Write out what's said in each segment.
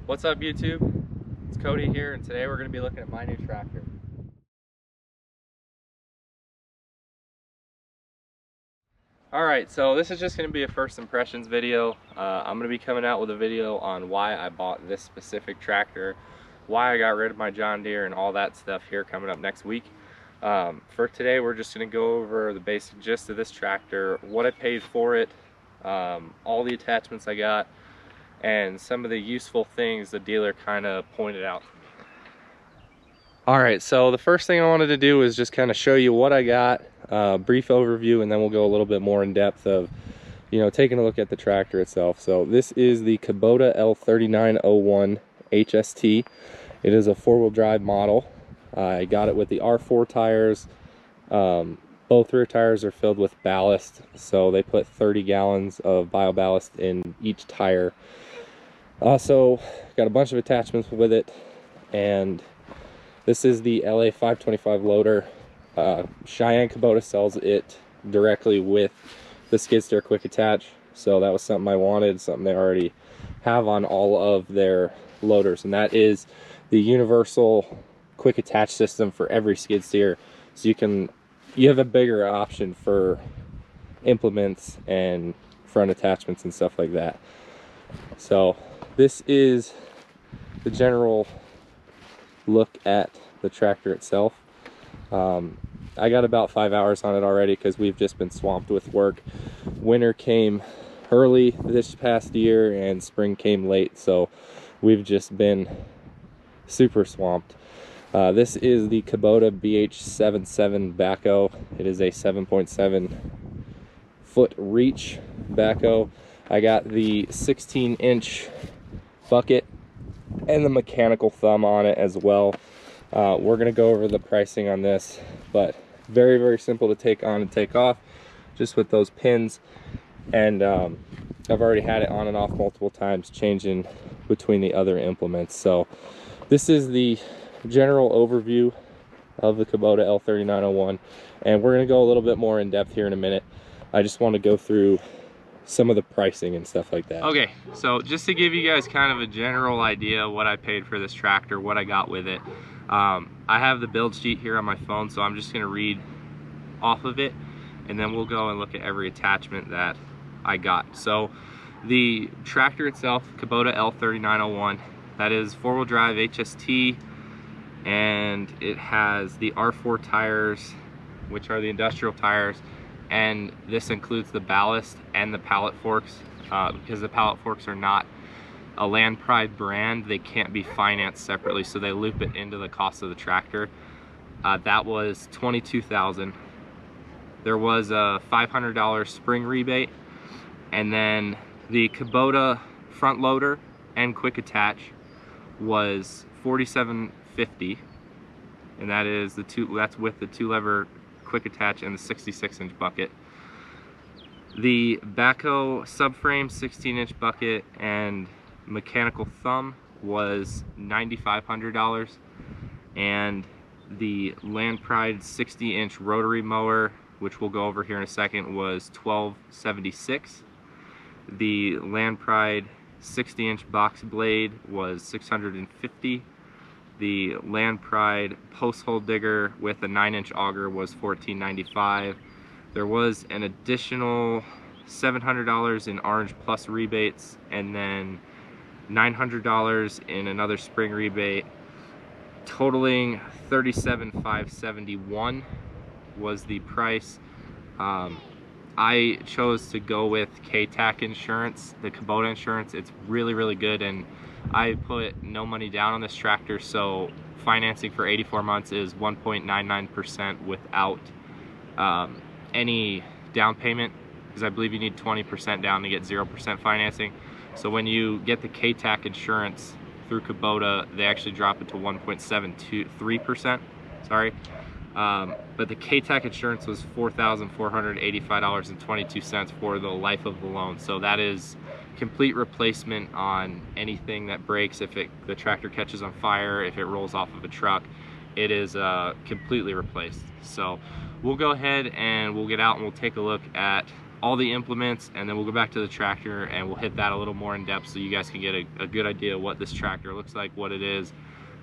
What's up, YouTube? It's Cody here, and today we're going to be looking at my new tractor. Alright, so this is just going to be a first impressions video. I'm going to be coming out with a video on why I bought this specific tractor, why I got rid of my John Deere, and all that stuff here coming up next week. For today, we're just going to go over the basic gist of this tractor, what I paid for it, all the attachments I got, and some of the useful things the dealer kind of pointed out. Alright, so the first thing I wanted to do is just kind of show you what I got, brief overview, and then we'll go a little bit more in depth of, taking a look at the tractor itself. So this is the Kubota L3901 HST. It is a four-wheel drive model. I got it with the R4 tires. Both rear tires are filled with ballast, so they put 30 gallons of bio ballast in each tire. Also got a bunch of attachments with it, and this is the LA 525 loader. Cheyenne Kubota sells it directly with the skid steer quick attach, so that was something I wanted, something they already have on all of their loaders, and that is the universal quick attach system for every skid steer. So you have a bigger option for implements and front attachments and stuff like that. So this is the general look at the tractor itself. I got about 5 hours on it already because we've just been swamped with work. Winter came early this past year and spring came late, so we've just been super swamped. This is the Kubota BH77 backhoe. It is a 7.7 foot reach backhoe. I got the 16-inch bucket and the mechanical thumb on it as well. We're going to go over the pricing on this, but very, very simple to take on and take off just with those pins. And I've already had it on and off multiple times, changing between the other implements. So this is the general overview of the Kubota L3901, and we're going to go a little bit more in depth here in a minute. I just want to go through some of the pricing and stuff like that. Okay, so just to give you guys kind of a general idea of what I paid for this tractor, what I got with it. I have the build sheet here on my phone, so I'm just going to read off of it, and then we'll go and look at every attachment that I got. So the tractor itself, Kubota L3901, that is four-wheel drive HST, and it has the R4 tires, which are the industrial tires, and this includes the ballast and the pallet forks. Because the pallet forks are not a Land Pride brand, they can't be financed separately, so they loop it into the cost of the tractor. That was $22,000. There was a $500 spring rebate, and then the Kubota front loader and quick attach was $47.50, and that is that's with the 2-lever quick attach and the 66-inch bucket. The backhoe subframe 16-inch bucket and mechanical thumb was $9,500, and the Land Pride 60-inch rotary mower, which we'll go over here in a second, was $1,276. The Land Pride 60-inch box blade was $650. The Land Pride post hole digger with a 9-inch auger was $1,495. There was an additional $700 in Orange Plus rebates, and then $900 in another spring rebate, totaling $37,571 was the price. I chose to go with K-TAC insurance, the Kubota insurance. It's really, really good, and I put no money down on this tractor, so financing for 84 months is 1.99% without any down payment, because I believe you need 20% down to get 0% financing. So when you get the K-TAC insurance through Kubota, they actually drop it to 1.723%. Sorry. But the K-TAC insurance was $4,485.22 for the life of the loan. So that is complete replacement on anything that breaks. If the tractor catches on fire, if it rolls off of a truck, it is completely replaced. So we'll go ahead and we'll get out and we'll take a look at all the implements, and then we'll go back to the tractor and we'll hit that a little more in depth so you guys can get a good idea of what this tractor looks like, what it is.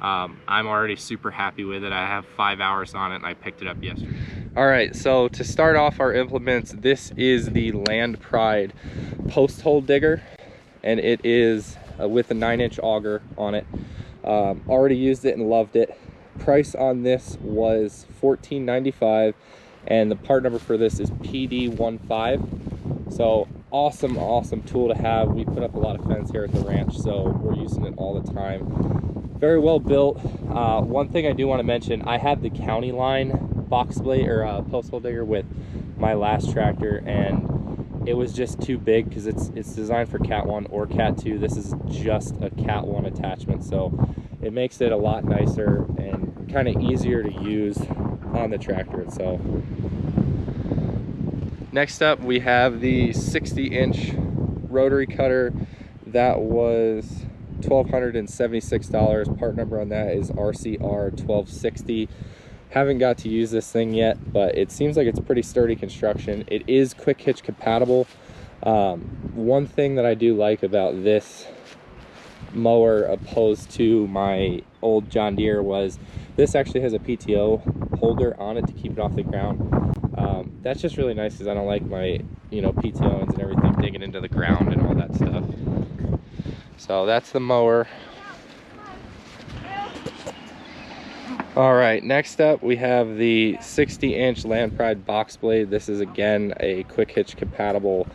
I'm already super happy with it. I have 5 hours on it and I picked it up yesterday. All right, so to start off our implements, this is the Land Pride post hole digger, and it is with a 9-inch auger on it. Already used it and loved it. Price on this was $14.95, and the part number for this is PD15. So awesome tool to have. We put up a lot of fence here at the ranch, so we're using it all the time. Very well built. One thing I do want to mention, I had the county line box blade or post hole digger with my last tractor, and it was just too big because it's designed for Cat 1 or Cat 2. This is just a Cat 1 attachment, so it makes it a lot nicer and kind of easier to use on the tractor itself. Next up, we have the 60-inch rotary cutter. That was $1,276. Part number on that is RCR 1260. Haven't got to use this thing yet, but it seems like it's pretty sturdy construction. It is quick hitch compatible. One thing that I do like about this mower opposed to my old John Deere was this actually has a PTO holder on it to keep it off the ground. That's just really nice because I don't like my PTO ends and everything digging into the ground and all that stuff. So that's the mower. All right, next up we have the 60-inch Land Pride box blade. This is again a quick hitch compatible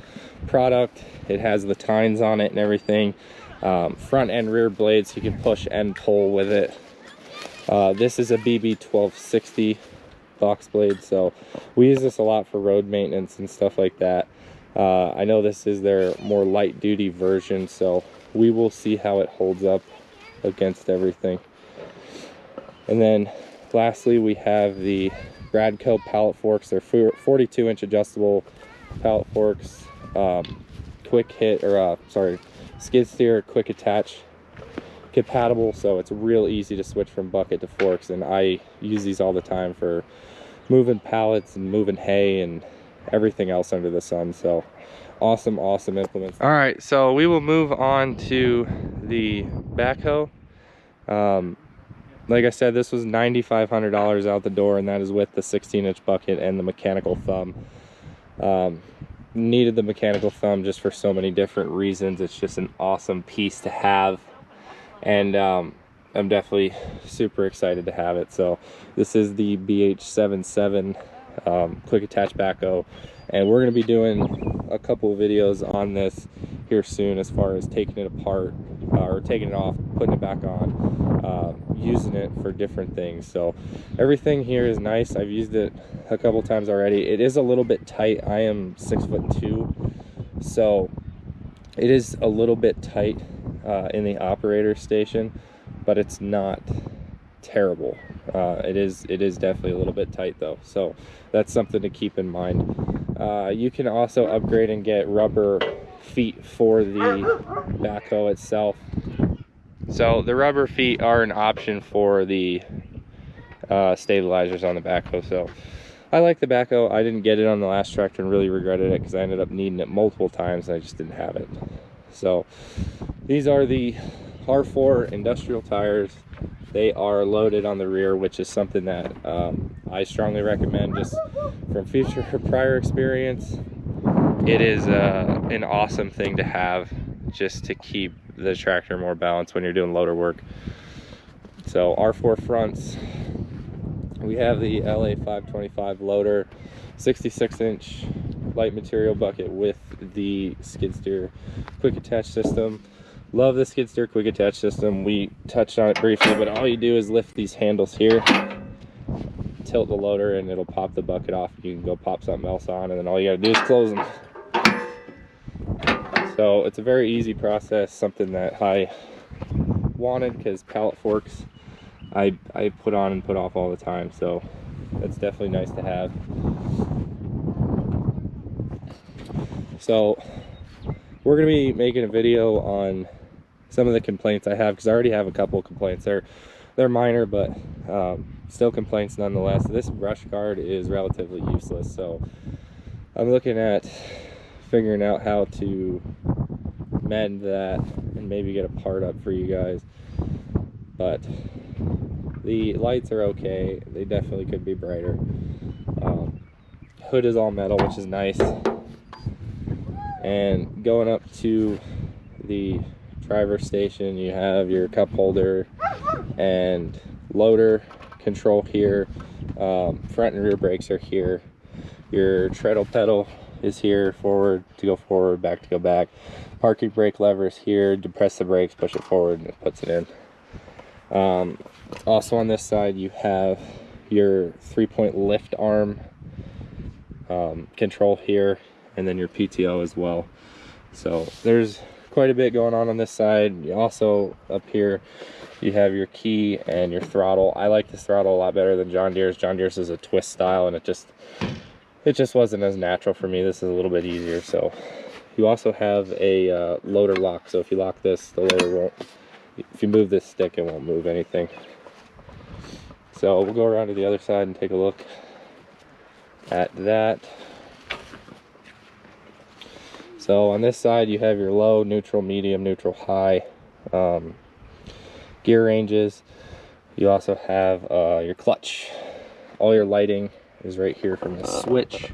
product. It has the tines on it and everything. Front and rear blades, you can push and pull with it. This is a BB 1260 box blade, so we use this a lot for road maintenance and stuff like that. I know this is their more light duty version, so we will see how it holds up against everything. And then lastly, we have the Bradco pallet forks. They're 42-inch adjustable pallet forks, quick hit, or skid steer, quick attach compatible, so it's real easy to switch from bucket to forks, and I use these all the time for moving pallets and moving hay and everything else under the sun. So awesome implements. All right, so we will move on to the backhoe. Like I said, this was $9,500 out the door, and that is with the 16-inch bucket and the mechanical thumb. Needed the mechanical thumb just for so many different reasons. It's just an awesome piece to have, and I'm definitely super excited to have it. So this is the BH77 quick attach backhoe, and we're going to be doing a couple of videos on this here soon as far as taking it apart or taking it off, putting it back on, using it for different things. So everything here is nice. I've used it a couple times already. It is a little bit tight. I am 6'2", so it is a little bit tight in the operator station, but it's not terrible. It is definitely a little bit tight though, so that's something to keep in mind. You can also upgrade and get rubber feet for the backhoe itself. So the rubber feet are an option for the stabilizers on the backhoe. So I like the backhoe. I didn't get it on the last tractor and really regretted it because I ended up needing it multiple times and I just didn't have it. So these are the R4 industrial tires. They are loaded on the rear, which is something that I strongly recommend just from prior experience. It is an awesome thing to have just to keep the tractor more balanced when you're doing loader work. So R4 fronts, we have the LA525 loader, 66-inch light material bucket with the skid steer quick attach system. Love the skid steer quick attach system. We touched on it briefly, but all you do is lift these handles here, tilt the loader, and it'll pop the bucket off. You can go pop something else on, and then all you gotta do is close them. So it's a very easy process, something that I wanted because pallet forks I put on and put off all the time, so that's definitely nice to have. So we're gonna be making a video on some of the complaints I have, because I already have a couple of complaints. They're minor, but still complaints nonetheless. This brush guard is relatively useless, so I'm looking at figuring out how to mend that and maybe get a part up for you guys. But the lights are okay. They definitely could be brighter. Hood is all metal, which is nice. And going up to the driver's station, you have your cup holder and loader control here. Front and rear brakes are here. Your treadle pedal is here, forward to go forward, back to go back. Parking brake lever is here. Depress the brakes, push it forward, and it puts it in. Also on this side, you have your 3-point lift arm control here, and then your PTO as well. So there's quite a bit going on this side. You also, up here, you have your key and your throttle. I like this throttle a lot better than John Deere's. John Deere's is a twist style, and it just wasn't as natural for me. This is a little bit easier. So you also have a loader lock. So if you lock this, the loader won't. If you move this stick, it won't move anything. So we'll go around to the other side and take a look at that. So on this side, you have your low, neutral, medium, neutral, high gear ranges. You also have your clutch. All your lighting is right here from the switch.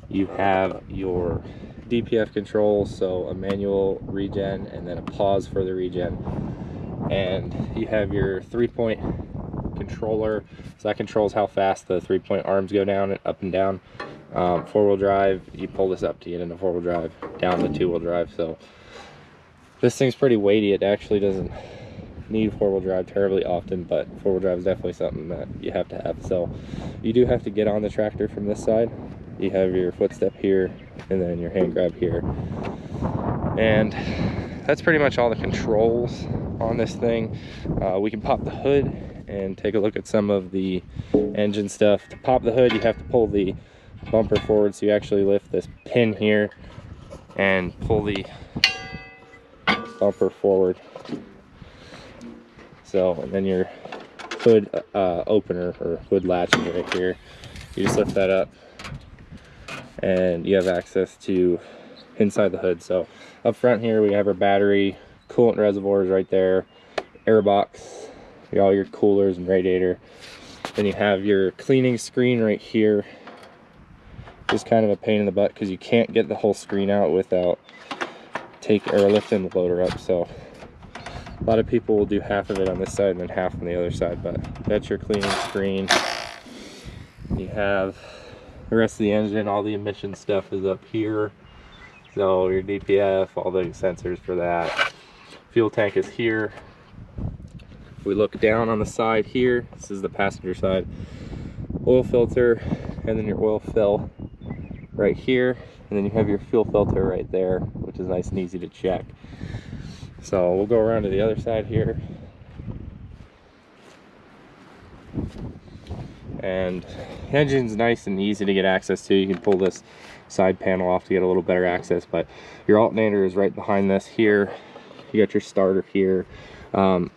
You have your DPF controls, so a manual regen and then a pause for the regen. And you have your 3-point controller, so that controls how fast the 3-point arms go down and up and down. 4-wheel drive, you pull this up to get into 4-wheel drive, down to 2-wheel drive. So this thing's pretty weighty. It actually doesn't need 4-wheel drive terribly often, but 4-wheel drive is definitely something that you have to have. So you do have to get on the tractor from this side. You have your footstep here and then your hand grab here, and that's pretty much all the controls on this thing. We can pop the hood and take a look at some of the engine stuff. To pop the hood, you have to pull the bumper forward, so you actually lift this pin here and pull the bumper forward. So, and then your hood opener or hood latch is right here. You just lift that up and you have access to inside the hood. So up front here we have our battery, coolant reservoirs right there, air box, all your coolers and radiator. Then you have your cleaning screen right here. Just kind of a pain in the butt because you can't get the whole screen out without lifting the loader up. So a lot of people will do half of it on this side and then half on the other side, but that's your cleaning screen. You have the rest of the engine, all the emission stuff is up here. So your DPF, all the sensors for that. Fuel tank is here. If we look down on the side here, this is the passenger side. Oil filter, and then your oil fill right here. And then you have your fuel filter right there, which is nice and easy to check. So we'll go around to the other side here. And the engine's nice and easy to get access to. You can pull this side panel off to get a little better access, but your alternator is right behind this here. You got your starter here. Cheyenne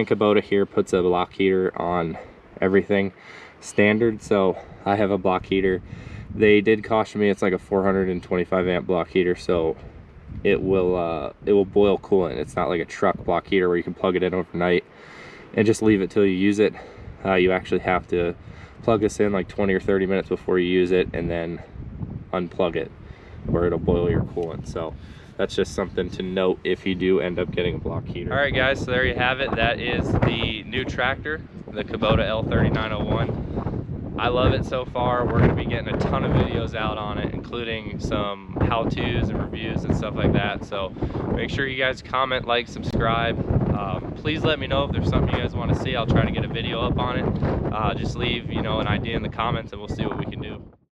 Kubota here puts a block heater on everything standard, so I have a block heater. They did caution me it's like a 425 amp block heater, so it will boil coolant. It's not like a truck block heater where you can plug it in overnight and just leave it till you use it. You actually have to plug this in like 20 or 30 minutes before you use it and then unplug it, or it'll boil your coolant. So that's just something to note if you do end up getting a block heater. All right guys, so there you have it. That is the new tractor, the Kubota L3901. I love it so far. We're gonna be getting a ton of videos out on it, including some how-tos and reviews and stuff like that. So make sure you guys comment, like, subscribe. Please let me know if there's something you guys want to see. I'll try to get a video up on it. Just leave, an idea in the comments and we'll see what we can do.